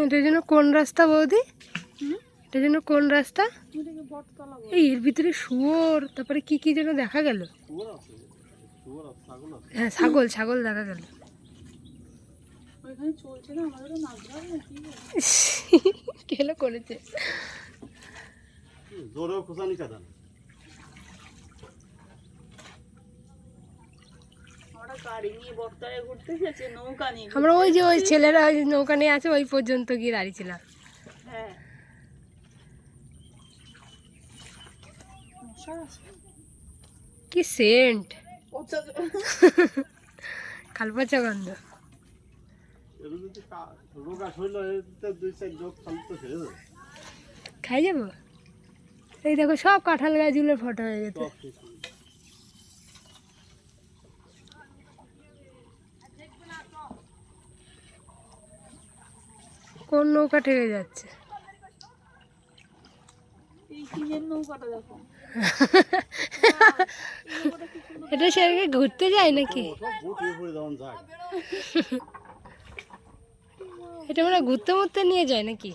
এটার জন্য কোন রাস্তা বৌদি? এটার জন্য কোন রাস্তা? এই এর ভিতরে শুয়োর, তারপরে কি কি যেন দেখা গেল। হ্যাঁ, ছাগল ছাগল দেখা গেল। কেলো করেছে। আমরা ওই যে ওই ছেলেরা ওই নৌকা নিয়ে আছে ওই পর্যন্ত গিয়ে দাঁড়িয়েছিলাম। কি সেন্ট, কালপচা গন্ধ। খাই যাবো। এই দেখো সব কাঁঠাল গাছগুলো ফটো হয়ে গেছে। কোন নৌকা ঠেকে যাচ্ছে? এটা সেদিকে ঘুরতে যায় নাকি? এটা আমরা ঘুরতে মুরতে নিয়ে যায় নাকি?